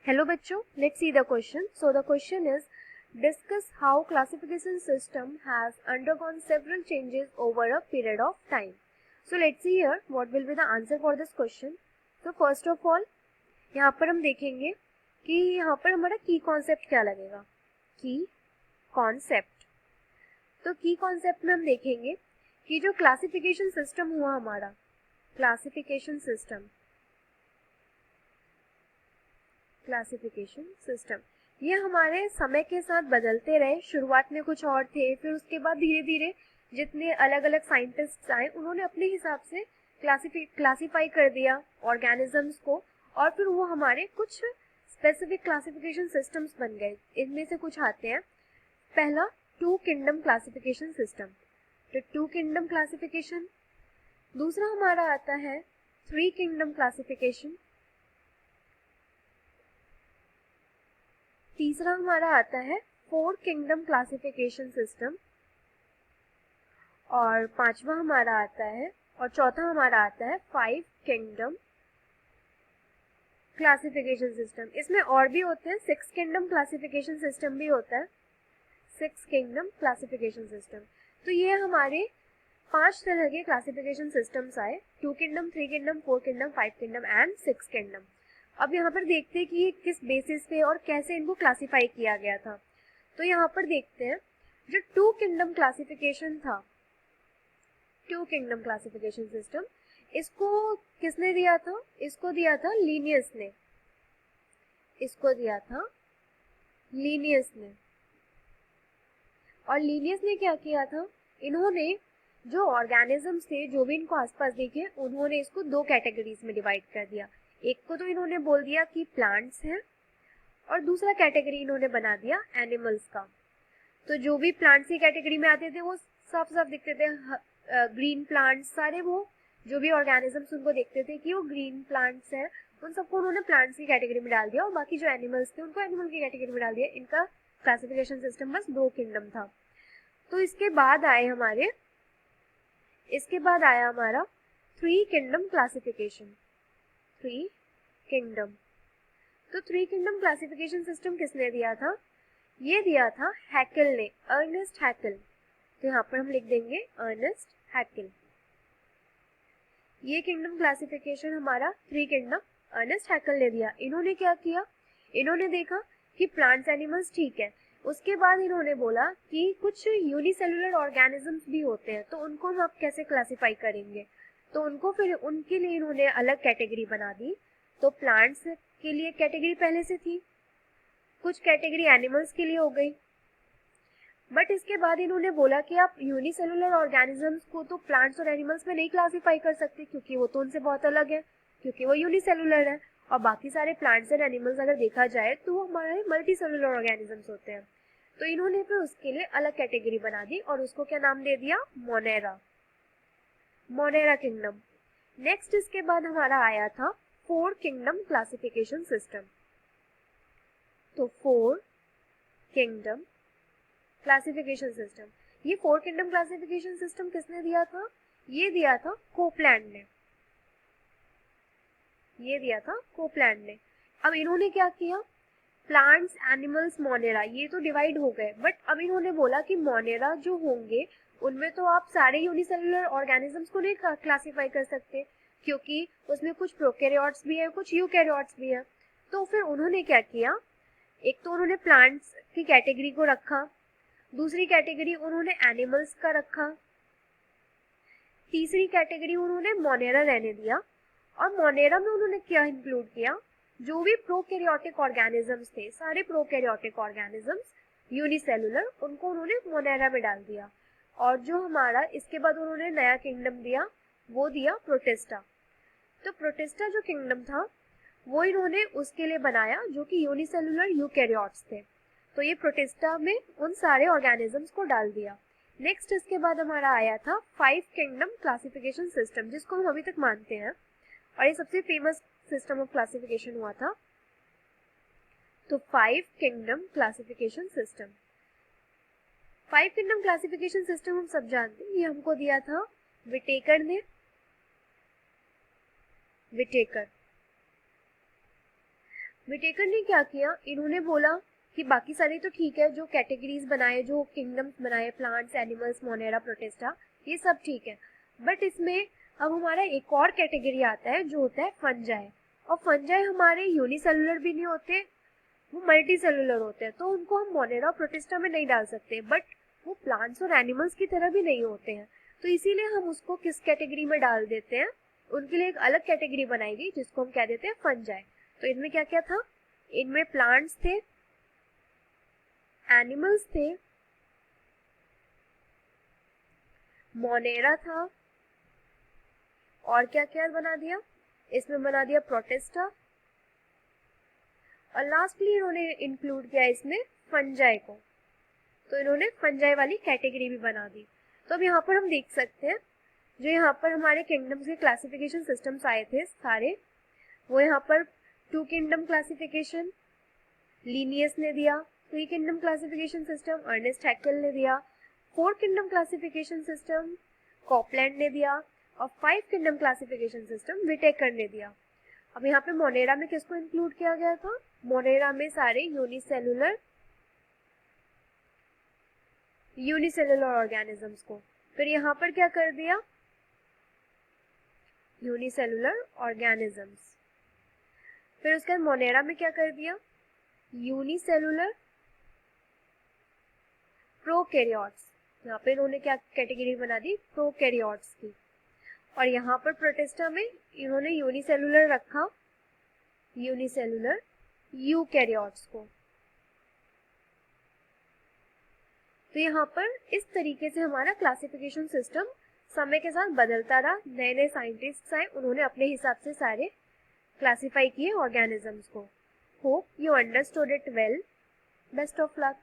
Hello बच्चों, let's see the question. So the question is, discuss how classification system has undergone several changes over a period of time. So let's see here what will be the answer for this question. So first of all, यहाँ पर हम देखेंगे कि यहाँ पर हमारा की concept क्या लगेगा. की कॉन्सेप्ट, तो की कॉन्सेप्ट में हम देखेंगे कि जो क्लासिफिकेशन सिस्टम हुआ हमारा, क्लासिफिकेशन सिस्टम ये हमारे समय के साथ बदलते रहे. शुरुआत में कुछ और थे, फिर उसके बाद धीरे धीरे जितने अलग अलग साइंटिस्ट आए उन्होंने अपने हिसाब से क्लासिफाई कर दिया ऑर्गेनिजम्स को, और फिर वो हमारे कुछ स्पेसिफिक क्लासिफिकेशन सिस्टम्स बन गए. इनमें से कुछ आते हैं. पहला, टू किंगडम क्लासिफिकेशन सिस्टम, तो टू किंगडम क्लासिफिकेशन. दूसरा हमारा आता है थ्री किंगडम क्लासिफिकेशन. तीसरा हमारा आता है फोर किंगडम क्लासिफिकेशन सिस्टम, और पांचवा हमारा आता है और चौथा हमारा आता है फाइव किंगडम क्लासिफिकेशन सिस्टम. इसमें और भी होते हैं, सिक्स किंगडम क्लासिफिकेशन सिस्टम भी होता है, सिक्स किंगडम क्लासिफिकेशन सिस्टम. तो ये हमारे 5 तरह के क्लासिफिकेशन सिस्टम्स आए, two kingdom, three kingdom, four kingdom, five kingdom and six kingdom. अब यहाँ पर देखते हैं कि ये किस बेसिस पे और कैसे इनको क्लासिफाई किया गया था. तो यहाँ पर देखते हैं, जो टू किंगडम क्लासिफिकेशन था, टू किंगडम क्लासिफिकेशन सिस्टम, इसको किसने दिया था? इसको दिया था लीनियस ने. इसको दिया था लीनियस ने. और लीनियस ने क्या किया था? इन्होंने जो ऑर्गेनिजम्स थे, जो भी इनको आसपास दिखे, उन्होंने इसको दो कैटेगरीज में डिवाइड कर दिया. एक को तो इन्होंने बोल दिया कि प्लांट्स हैं, और दूसरा कैटेगरी इन्होंने बना दिया एनिमल्स का. तो जो भी प्लांट्स की कैटेगरी में आते थे वो साफ साफ दिखते थे, ग्रीन प्लांट्स, सारे वो जो भी ऑर्गेनिजम्स उनको देखते थे कि वो ग्रीन प्लांट्स हैं, उन सबको उन्होंने प्लांट्स की कैटेगरी में डाल दिया, और बाकी जो एनिमल्स थे उनको एनिमल की कैटेगरी में डाल दिया. इनका क्लासिफिकेशन सिस्टम बस दो किंगडम था. तो इसके बाद आया हमारा three kingdom classification. Three kingdom. तो थ्री किंगडम क्लासिफिकेशन सिस्टम किसने दिया था? ये दिया था हैकेल ने, अर्नेस्ट हैकेल. तो यहाँ पर हम लिख देंगे अर्नेस्ट हैकेल. ये किंगडम क्लासिफिकेशन हमारा थ्री किंगडम अर्नेस्ट हैकेल ने दिया. इन्होंने क्या किया? इन्होंने देखा कि प्लांट्स एनिमल्स ठीक है, उसके बाद इन्होंने बोला कि कुछ यूनिसेलुलर ऑर्गेनिजम्स भी होते हैं, तो उनको हम अब कैसे क्लासिफाई करेंगे. तो उनको फिर उनके लिए इन्होंने अलग कैटेगरी बना दी. तो प्लांट्स के लिए कैटेगरी पहले से थी, कुछ कैटेगरी एनिमल्स के लिए हो गई, बट इसके बाद इन्होंने बोला कि आप यूनिसेलुलर ऑर्गेनिजम्स को तो प्लांट्स और एनिमल्स में नहीं क्लासिफाई कर सकते, क्योंकि वो तो उनसे बहुत अलग है, क्योंकि वो यूनिसेलुलर है. और बाकी सारे प्लांट्स एंड एनिमल्स अगर देखा जाए तो वो हमारे मल्टी सेलुलर ऑर्गेनिजम्स होते हैं. तो इन्होंने फिर उसके लिए अलग कैटेगरी बना दी, और उसको क्या नाम दे दिया? मोनेरा. Monera kingdom. नेक्स्ट इसके बाद हमारा आया था फोर किंगडम क्लासिफिकेशन सिस्टम. तो फोर किंगडम क्लासिफिकेशन सिस्टम, ये फोर किंगडम क्लासिफिकेशन सिस्टम किसने दिया था? ये दिया था कोपलैंड ने. ये दिया था कोपलैंड ने. अब इन्होंने क्या किया? प्लांट्स, एनिमल्स, मोनेरा, ये तो डिवाइड हो गए, बट अब इन्होंने बोला कि मोनेरा जो होंगे उनमें तो आप सारे यूनिसेलुलर ऑर्गेनिजम्स को नहीं क्लासिफाई कर सकते, क्योंकि उसमें कुछ प्रोकैरियोट्स भी है, कुछ यूकैरियोट्स भी है. तो फिर उन्होंने क्या किया? एक तो उन्होंने प्लांट्स की कैटेगरी को रखा, दूसरी कैटेगरी उन्होंने एनिमल्स का रखा, तीसरी कैटेगरी उन्होंने मोनेरा रहने दिया. और मोनेरा में उन्होंने क्या इंक्लूड किया? जो भी प्रोकैरियोटिक ऑर्गेनिजम्स थे, सारे प्रोकैरियोटिक ऑर्गेनिजम्स यूनिसेलुलर, उनको उन्होंने मोनेरा में डाल दिया. और जो हमारा इसके बाद उन्होंने नया किंगडम दिया, वो दिया प्रोटिस्टा. तो प्रोटिस्टा जो किंगडम था वो इन्होंने उसके लिए बनाया जो कि यूनिसेलुलर यूकैरियोट्स थे. तो ये प्रोटिस्टा में उन सारे ऑर्गेनिजम्स को डाल दिया. नेक्स्ट इसके बाद हमारा आया था फाइव किंगडम क्लासिफिकेशन सिस्टम, जिसको हम अभी तक मानते हैं, और ये सबसे फेमस सिस्टम ऑफ क्लासिफिकेशन हुआ था. तो five kingdom classification system. Five kingdom classification system हम सब जानते हैं, ये हमको दिया था विटेकर ने. विटेकर. विटेकर ने क्या किया, इन्होंने बोला कि बाकी सारे तो ठीक है, जो कैटेगरीज बनाए, जो किंगडम्स बनाए, प्लांट्स, एनिमल्स, मोनेरा, प्रोटिस्टा, ये सब ठीक है, बट इसमें अब हमारा एक और कैटेगरी आता है जो होता है फंजाई। और फंजाई हमारे यूनिसेलुलर भी नहीं होते, वो मल्टी सेलुलर होते हैं, तो उनको हम मोनेरा प्रोटिस्टा में नहीं डाल सकते, बट वो प्लांट्स और एनिमल्स की तरह भी नहीं होते हैं, तो इसीलिए हम उसको किस कैटेगरी में डाल देते हैं, उनके लिए एक अलग कैटेगरी बनाई गई जिसको हम कह देते हैं फंजाई। तो इनमें क्या क्या था, इनमें प्लांट्स थे, एनिमल्स थे, मोनेरा था, और क्या क्या बना दिया, इसमें बना दिया प्रोटिस्टा, और लास्टली इन्होंने इंक्लूड किया इसमें फंजाई को, तो इन्होंने फंजाई वाली कैटेगरी भी बना दी। तो अब यहाँ पर हम देख सकते हैं जो यहाँ पर हमारे किंगडम्स के क्लासिफिकेशन सिस्टम्स आए थे सारे, वो यहाँ पर 2 किंगडम क्लासिफिकेशन लीनियस ने दिया, 3 kingdom classification system Ernst Haeckel ने दिया, 4 किंगडम क्लासिफिकेशन सिस्टम कॉपलैंड ने दिया, और 5 किंगडम क्लासिफिकेशन सिस्टम विटेकर ने दिया। अब यहाँ पे मोनेरा में किसको इंक्लूड किया गया था, मोनेरा में सारे यूनिसेलुलर ऑर्गेनिजम्स को। फिर यहाँ पर क्या कर दिया, यूनिसेलुलर ऑर्गेनिजम्स। फिर उसके बाद मोनेरा में क्या कर दिया, यूनिसेलुलर प्रोकैरियोट्स, यहाँ पे इन्होंने क्या कैटेगरी बना दी, प्रोकैरियोट्स की। और यहाँ पर प्रोटिस्टा में इन्होंने यूनिसेलुलर रखा, यूनिसेलुलर यूकैरियोट्स को। तो यहाँ पर इस तरीके से हमारा क्लासिफिकेशन सिस्टम समय के साथ बदलता रहा, नए नए साइंटिस्ट आए, उन्होंने अपने हिसाब से सारे क्लासिफाई किए ऑर्गेनिजम्स को। Hope you understood it well, best of luck.